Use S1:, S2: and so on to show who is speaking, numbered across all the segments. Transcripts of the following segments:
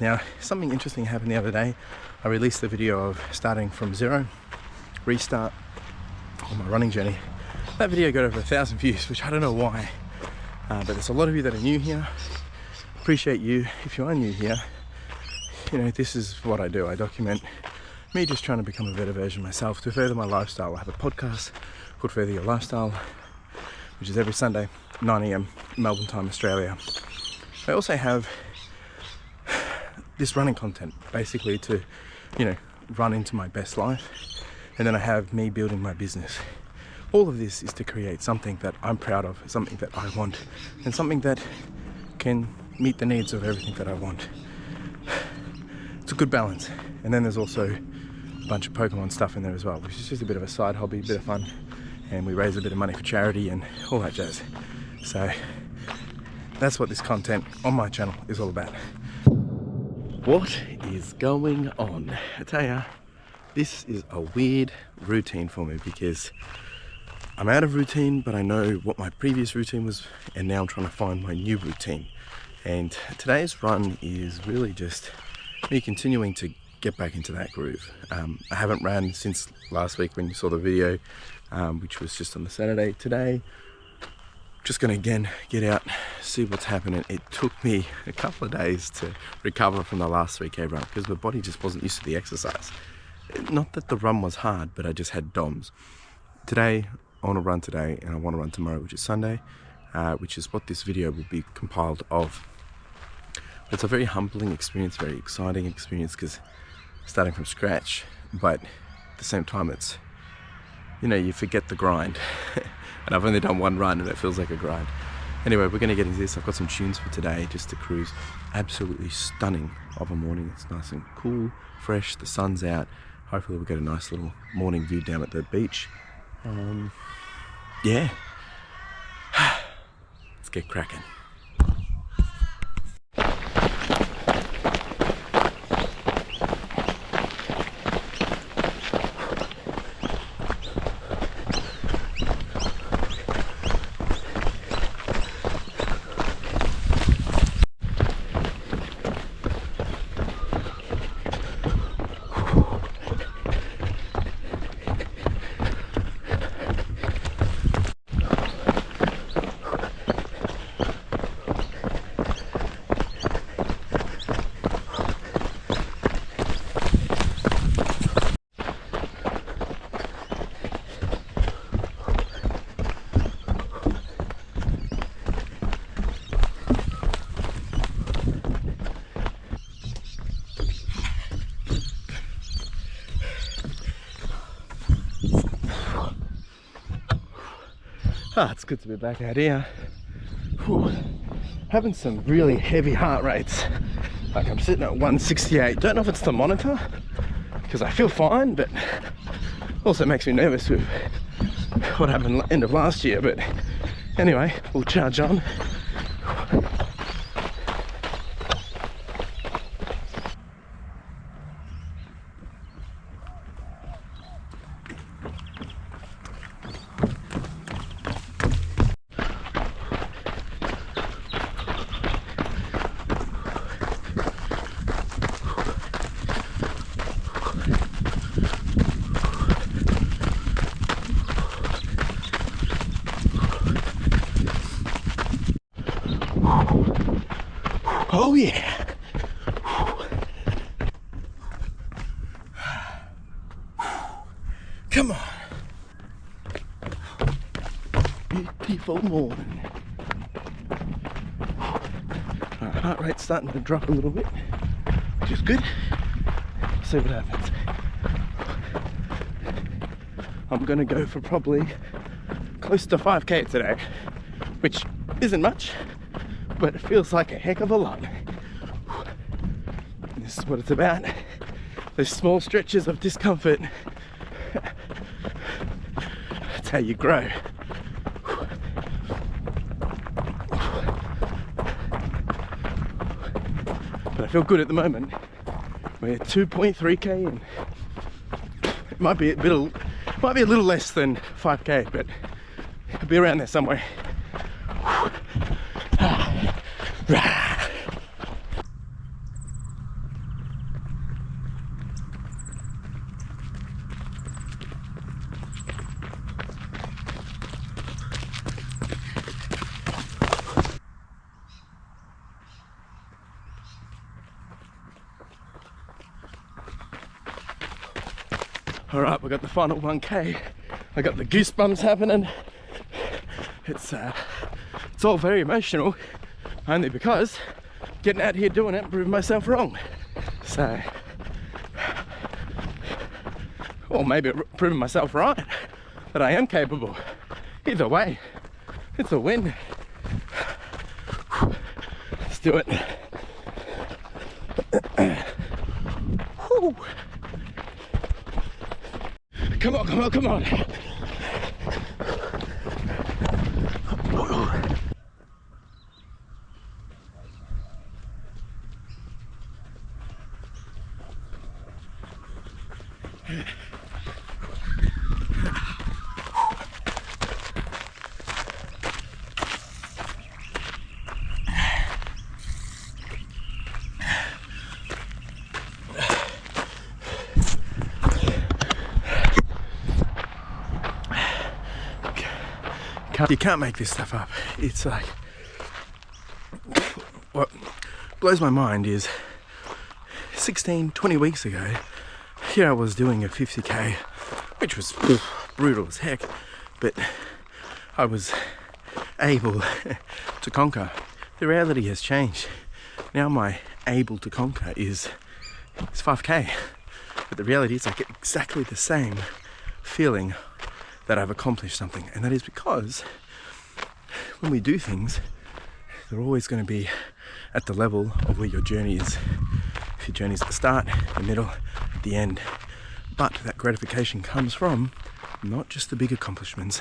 S1: Now, something interesting happened the other day. I released the video of starting from zero, restart on my running journey. That video got over 1,000 views, which I don't know why, but there's a lot of you that are new here. Appreciate you. If you are new here, you know, this is what I do. I document me just trying to become a better version of myself to further my lifestyle. I have a podcast called Further Your Lifestyle, which is every Sunday, 9 AM, Melbourne time, Australia. I also have this running content, basically to, you know, run into my best life. And then I have me building my business. All of this is to create something that I'm proud of, something that I want, and something that can meet the needs of everything that I want. It's a good balance. And then there's also a bunch of Pokemon stuff in there as well, which is just a bit of a side hobby, a bit of fun. And we raise a bit of money for charity and all that jazz. So that's what this content on my channel is all about. What is going on? I tell ya, this is a weird routine for me because I'm out of routine, but I know what my previous routine was, and now I'm trying to find my new routine. And today's run is really just me continuing to get back into that groove. I haven't ran since last week when you saw the video, which was just on the Saturday. Today, just gonna again get out, see what's happening. It took me a couple of days to recover from the last 3K run because my body just wasn't used to the exercise. Not that the run was hard, but I just had DOMs. Today, I want to run today and I want to run tomorrow, which is Sunday, which is what this video will be compiled of. It's a very humbling experience, very exciting experience because starting from scratch, but at the same time it's, you know, you forget the grind. And I've only done one run and it feels like a grind. Anyway, we're going to get into this. I've got some tunes for today just to cruise. Absolutely stunning of a morning. It's nice and cool, fresh, the sun's out. Hopefully we'll get a nice little morning view down at the beach. Yeah. Let's get cracking. It's good to be back out here. Whew. Having some really heavy heart rates. Like I'm sitting at 168. Don't know if it's the monitor, because I feel fine, but also makes me nervous with what happened end of last year. But anyway, we'll charge on. Oh yeah. Come on. Beautiful morning. Our heart rate's starting to drop a little bit, which is good. See what happens. I'm gonna go for probably close to 5K today, which isn't much, but it feels like a heck of a lot. And this is what it's about. Those small stretches of discomfort. That's how you grow. But I feel good at the moment. We're 2.3K in. It might be a little less than 5K, but it'll be around there somewhere. All right, we got the final 1K. I got the goosebumps happening. It's all very emotional, only because getting out here doing it proved myself wrong. So, or maybe proving myself right, that I am capable. Either way, it's a win. Let's do it. Whew. Come on, come on, come on. You can't make this stuff up. It's like, what blows my mind is 16-20 weeks ago, here I was doing a 50k, which was brutal as heck, but I was able to conquer. The reality has changed. Now my able to conquer is 5k, but the reality is I get exactly the same feeling that I've accomplished something, and that is because when we do things, they're always going to be at the level of where your journey is. If your journey's at the start, the middle, the end, but that gratification comes from not just the big accomplishments,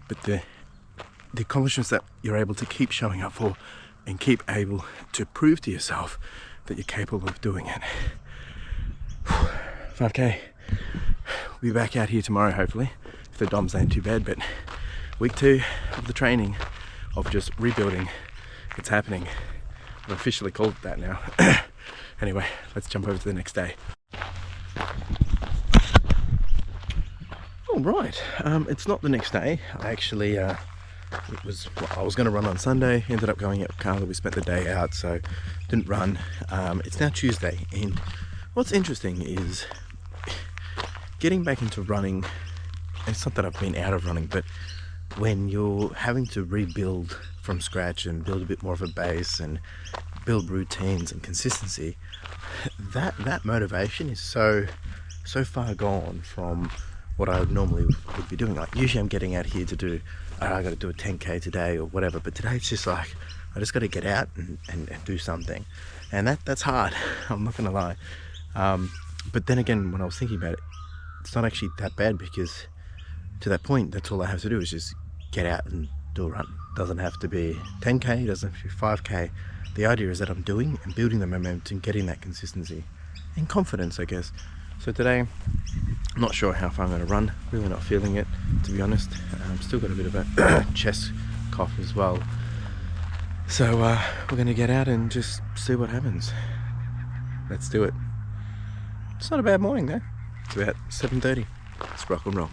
S1: but the accomplishments that you're able to keep showing up for and keep able to prove to yourself that you're capable of doing it. 5k. We'll be back out here tomorrow, hopefully, if the DOMs ain't too bad. But week 2 of the training of just rebuilding, it's happening. I've officially called it that now. Anyway, let's jump over to the next day. All right, it's not the next day. I actually, I was going to run on Sunday, ended up going out with Carla. We spent the day out, so didn't run. It's now Tuesday, and what's interesting is getting back into running. It's not that I've been out of running, but when you're having to rebuild from scratch and build a bit more of a base and build routines and consistency, that motivation is so far gone from what I normally would be doing. Like usually I'm getting out here to do, I got to do a 10k today or whatever, but today it's just like I just got to get out and do something, and that's hard. I'm not gonna lie. But then again, when I was thinking about it, it's not actually that bad, because to that point, that's all I have to do is just get out and do a run. Doesn't have to be 10k, doesn't have to be 5k. The idea is that I'm doing and building the momentum, getting that consistency and confidence, I guess. So today, I'm not sure how far I'm going to run. Really not feeling it, to be honest. Still got a bit of a chest cough as well. So we're going to get out and just see what happens. Let's do it. It's not a bad morning though. It's about 7:30. Let's rock and roll.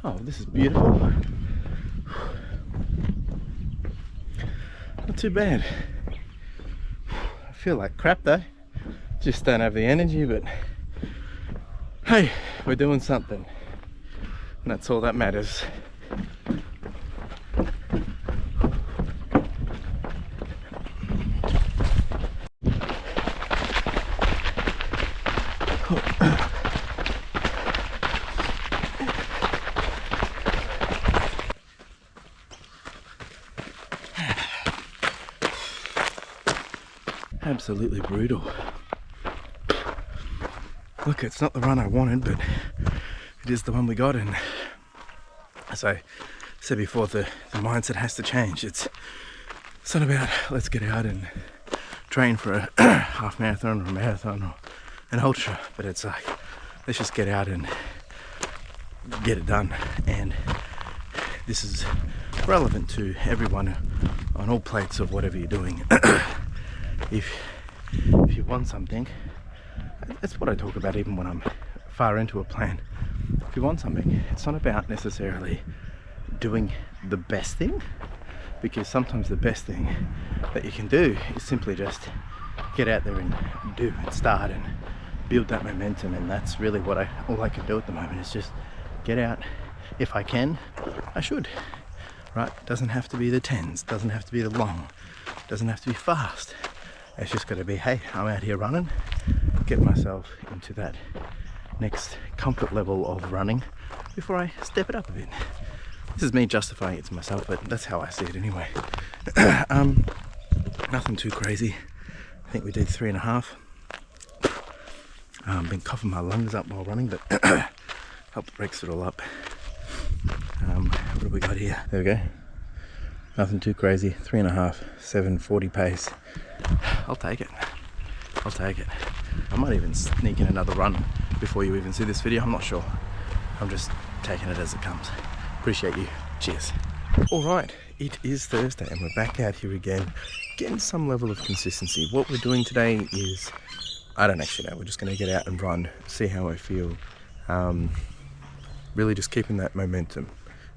S1: Oh, this is beautiful. Not too bad. I feel like crap though. Just don't have the energy, but hey, we're doing something. And that's all that matters. Absolutely brutal. Look, it's not the run I wanted, but it is the one we got. And as I said before, the mindset has to change. It's not about let's get out and train for a half marathon or a marathon or an ultra, but it's like let's just get out and get it done. And this is relevant to everyone on all plates of whatever you're doing. If you want something, that's what I talk about even when I'm far into a plan. If you want something, it's not about necessarily doing the best thing, because sometimes the best thing that you can do is simply just get out there and do and start and build that momentum. And that's really what all I can do at the moment is just get out. If I can, I should, right? Doesn't have to be the 10s, doesn't have to be the long, doesn't have to be fast. It's just got to be, hey, I'm out here running, get myself into that next comfort level of running before I step it up a bit. This is me justifying it to myself, but that's how I see it anyway. Nothing too crazy. I think we did 3.5. Been coughing my lungs up while running, but helped breaks it all up. What have we got here? There we go. Nothing too crazy. 3.5, 7:40 pace. I'll take it. I'll take it. I might even sneak in another run before you even see this video. I'm not sure. I'm just taking it as it comes. Appreciate you. Cheers. All right, it is Thursday and we're back out here again, getting some level of consistency. What we're doing today is, I don't actually know. We're just going to get out and run, see how I feel. Really just keeping that momentum.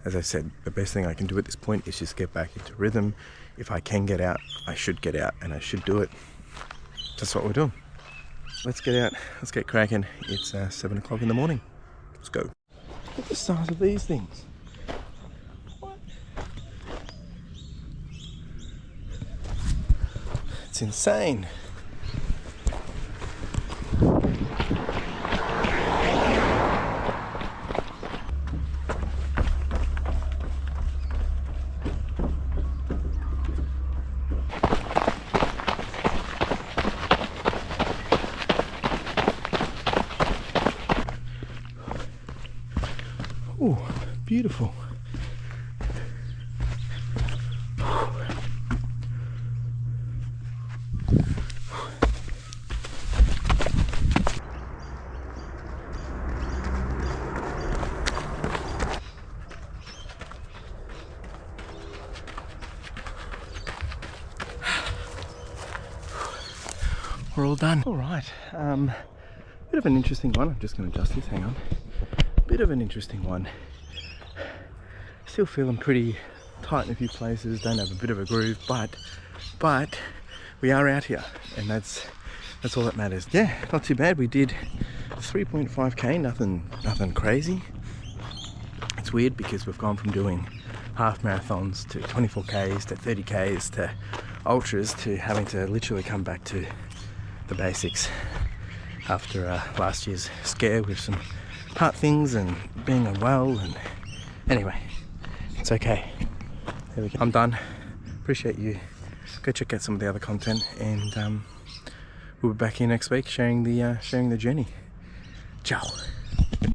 S1: As I said, the best thing I can do at this point is just get back into rhythm. If I can get out, I should get out and I should do it. That's what we're doing. Let's get out, let's get cracking. It's 7 o'clock in the morning. Let's go. Look at the size of these things. What? It's insane. Oh, beautiful. We're all done. All right, bit of an interesting one. I'm just going to adjust this, hang on. Bit of an interesting one. Still feeling pretty tight in a few places, don't have a bit of a groove, but we are out here and that's all that matters. Yeah, not too bad. We did 3.5k, nothing crazy. It's weird because we've gone from doing half marathons to 24k's to 30k's to ultras to having to literally come back to the basics after last year's scare with some heart things and being unwell, and anyway, it's okay. There we go. I'm done. Appreciate you. Go check out some of the other content, and we'll be back here next week sharing the journey. Ciao.